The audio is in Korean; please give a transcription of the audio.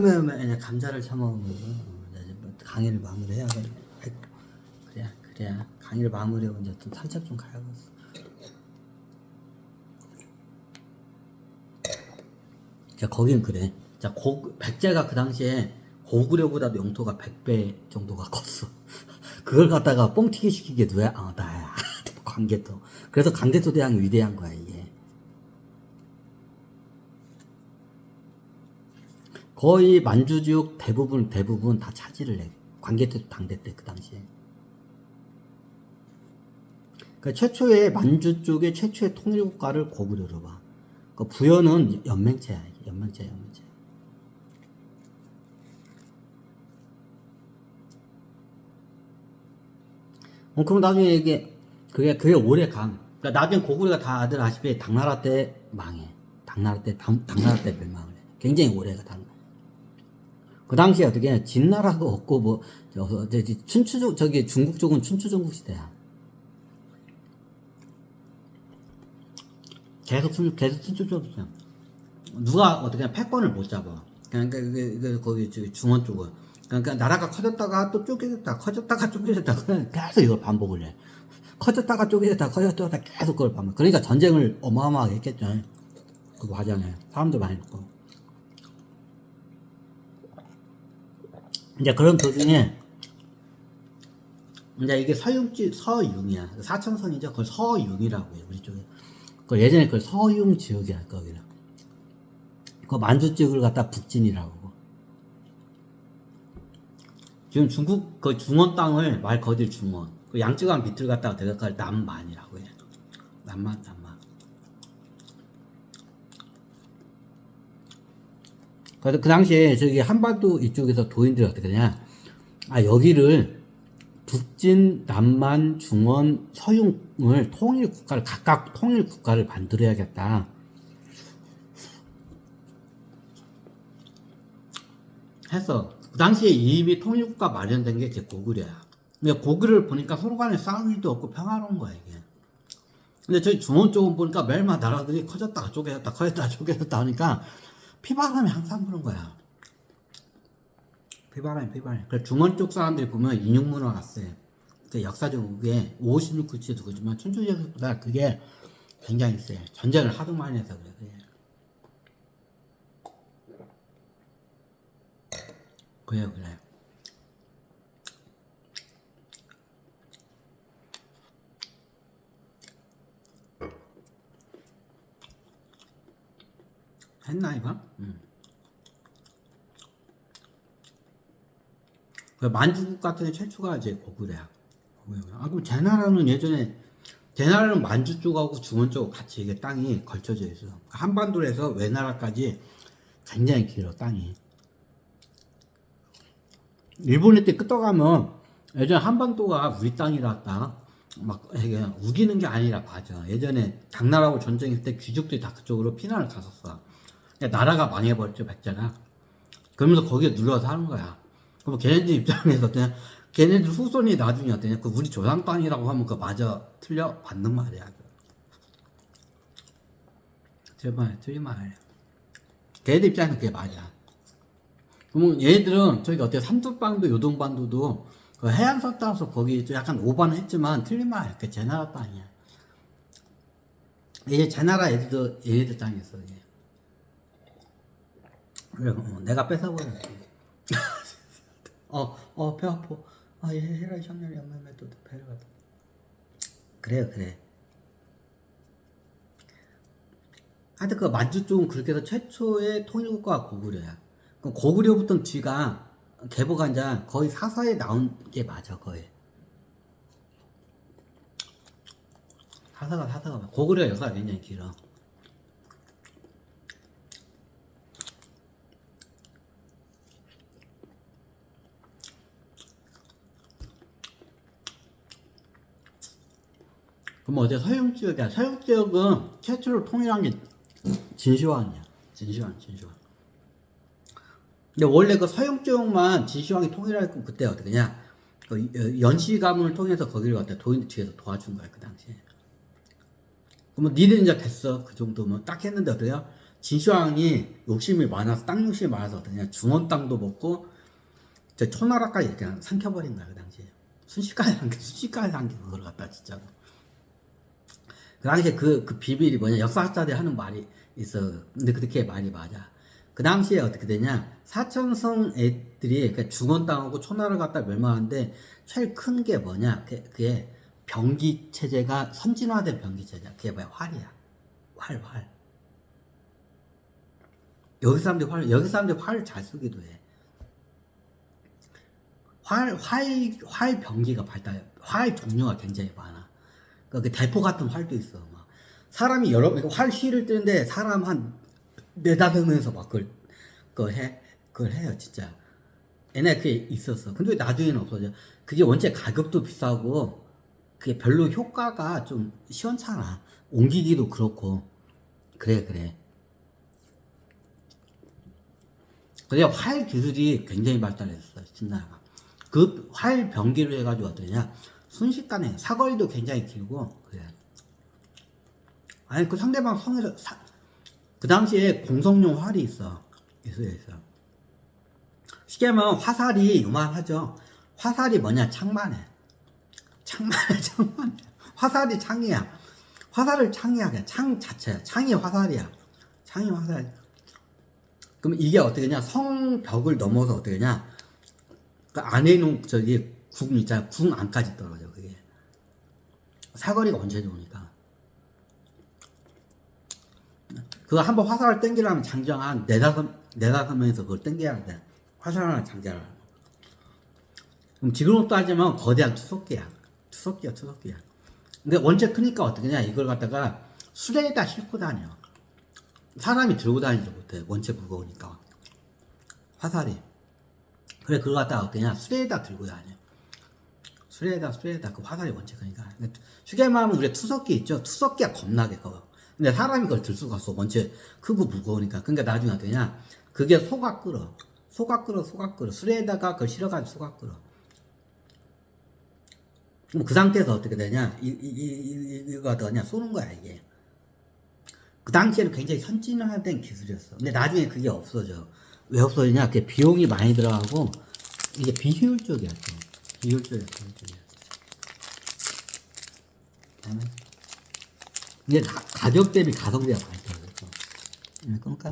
그러면 그냥 감자를 처먹으면 이제 뭐 강의를 마무리해야 돼. 그래야 강의를 마무리하고 이제 좀 산책 좀 가야겠어. 자, 거긴 그래. 자, 백제가 그 당시에 고구려보다도 영토가 100배 정도가 컸어. 그걸 갖다가 뻥튀기 시키게 누야? 나야. 광개토. 그래서 광개토 대왕이 위대한 거야, 이게. 거의 만주지역 대부분 다 차지를 해. 광개토 당대 때, 그 당시에. 그러니까 최초의 만주 쪽의 최초의 통일국가를 고구려로 봐. 그 부여는 연맹체야, 연맹체. 그럼 나중에 그게 오래 강. 그러니까 나중에 고구려가 다들 아시피 당나라 때 망해. 당나라 때 멸망을 해. 굉장히 오래가 그 당시에 어떻게 진나라도 없고 뭐 춘추족 저기 중국 쪽은 춘추전국 시대야. 계속 춘추전국 시대. 누가 어떻게 패권을 못 잡아. 그러니까 거기 중원 쪽은. 그러니까 나라가 커졌다가 또 쪼개졌다, 커졌다가 쪼개졌다, 계속 이걸 반복을 해. 커졌다가 쪼개졌다, 커졌다가 계속 그걸 반복. 그러니까 전쟁을 어마어마하게 했겠죠. 그 과정에 사람들 많이 죽고. 이제 그런 도중에 이제 이게 서융이야. 사천성이죠. 그걸 서융이라고 해요, 우리 쪽에. 그 예전에 그걸 서융 지역이야, 거기는. 그 만주 지역을 갖다 북진이라고. 지금 중국 그 중원 땅을 말 거딜 중원. 그 양쯔강 밑을 갖다가 대각할 남만이라고 해. 남만. 그래서 그 당시에 저기 한반도 이쪽에서 도인들이 어떻게 되냐. 여기를 북진, 남만, 중원, 서융을 각각 통일 국가를 만들어야겠다. 해서 그 당시에 이미 통일국가 마련된 게 고구려야. 근데 고구려를 보니까 서로 간에 싸울 일도 없고 평화로운 거야, 이게. 근데 저희 중원 쪽은 보니까 매일마다 나라들이 커졌다가 쪼개졌다 하니까 피바람이 항상 부는 거야. 피바람이. 그래서 중원 쪽 사람들이 보면 인육문화가 세. 그 역사적으로 그게 56구치도 그렇지만 춘추제국보다 그게 굉장히 세. 전쟁을 하도 많이 해서 그래. 그래. 했나 이거? 그 만주국 같은 데 최초가 이제 고구려야. 그럼 제나라는 예전에 제나라는 만주 쪽하고 중원 쪽하고 같이 이게 땅이 걸쳐져 있어. 한반도에서 외나라까지 굉장히 길어 땅이. 일본에 때 끄떡하면 예전에 한반도가 우리 땅이라 막 이게 우기는 게 아니라 맞아. 예전에 당나라하고 전쟁했을 때 귀족들이 다 그쪽으로 피난을 갔었어. 그러니까 나라가 망해버렸죠, 백제가. 그러면서 거기에 눌러서 하는 거야. 그럼 걔네들 입장에서 그냥 걔네들 후손이 나중에 어떠냐. 그 우리 조상 땅이라고 하면 그거 맞아. 틀려? 맞는 말이야. 틀린 말이야. 걔네들 입장에서 그게 맞아. 그러면 얘네들은 저기 어때요? 삼두반도 요동반도도 그 해안선 따라서 거기 좀 약간 오반을 했지만 틀린 말이야. 그 제나라 땅이야. 이제 제나라 얘네들 땅이었어. 이게. 그래, 내가 뺏어버렸지. 배 아파. 얘 헤라이 샹렬이 엄마의 또 배를 받아. 그래. 하여튼 그 만주 쪽은 그렇게 해서 최초의 통일국가가 고구려야. 그럼 고구려부터 뒤가 개보간자 거의 사사에 나온 게 맞아, 거의. 사사가 고구려 역사가 굉장히 길어. 그럼 어제 서영지역이야. 서영지역은 최초로 통일한 게 진시황이야. 진시황. 근데 원래 그 서영지역만 진시황이 통일할 그때 어떻게 냐 그 연시 가문을 통해서 거기를 갖다 도인들 뒤에서 도와준 거야, 그 당시에. 그러면 니들 이제 됐어. 그 정도면 딱 했는데 어때요? 진시황이 욕심이 많아서 땅 욕심이 많아서 그냥 중원 땅도 먹고 저 초나라까지 그냥 삼켜버린 거야 그 당시에. 순식간에 한 게 그걸 갖다 진짜로. 그 당시에 그 비밀이 뭐냐, 역사학자들이 하는 말이 있어. 근데 그렇게 말이 맞아. 그 당시에 어떻게 되냐, 사천성 애들이 그러니까 중원 땅하고 초나를 갖다 멸망하는데 제일 큰 게 뭐냐, 그게 병기 체제가 선진화된 병기 체제야. 그게 뭐야, 활이야. 활. 여기 사람들이 활을 잘 쓰기도 해. 활 병기가 활 종류가 굉장히 많아. 그 대포 같은 활도 있어. 막 사람이 활 시위를 뜨는데 사람 한 네다섯 명에서 막 그걸 해요, 진짜. 옛날에 그게 있었어. 근데 나중에는 없어져. 그게 원체 가격도 비싸고, 그게 별로 효과가 좀 시원찮아. 옮기기도 그렇고. 그래. 근데 활 기술이 굉장히 발달했어, 신나라가. 그 활 병기를 해가지고 어떠냐, 순식간에 사거리도 굉장히 길고, 그래. 아니, 그 상대방 성에서, 그 당시에 공성용 활이 있어. 있어. 쉽게 말하면 화살이 요만하죠. 화살이 뭐냐, 창만해. 화살이 창이야. 화살을 창이야. 그냥 창 자체야. 창이 화살이야. 창이 화살. 그럼 이게 어떻게 되냐, 성벽을 넘어서 어떻게 되냐, 그 안에 있는 궁 있잖아. 궁 안까지 떨어져, 그게. 사거리가 언제 좋으니까. 그거 한번 화살을 땡기려면 장정 한 네다섯 명에서 그걸 땡겨야 돼. 화살 하나 장전을. 그럼 지금으로 따지면 거대한 투석기야. 근데 원체 크니까 어떻게 냐, 이걸 갖다가 수레에다 싣고 다녀. 사람이 들고 다니지 못해. 원체 무거우니까. 화살이. 그래, 그걸 갖다가 어떠냐, 수레에다 들고 다녀. 수레에다 그 화살이 원체 크니까. 쉽게 말하면 우리 투석기 있죠. 투석기가 겁나게 커. 근데 사람이 그걸 들 수가 없어. 원체 크고 무거우니까. 그러니까 나중에 어떠냐, 그게 소가 끓어. 수레에다가 그걸 실어가지고 소가 끓어. 그럼 그 상태에서 어떻게 되냐, 이거 어떠냐, 쏘는 거야, 이게. 그 당시에는 굉장히 선진화된 기술이었어. 근데 나중에 그게 없어져. 왜 없어지냐? 그게 비용이 많이 들어가고, 이게 비효율적이야, 또. 비효율적이야. 이게 가격 대비 가성비가 많이 떨어졌어. 그러니까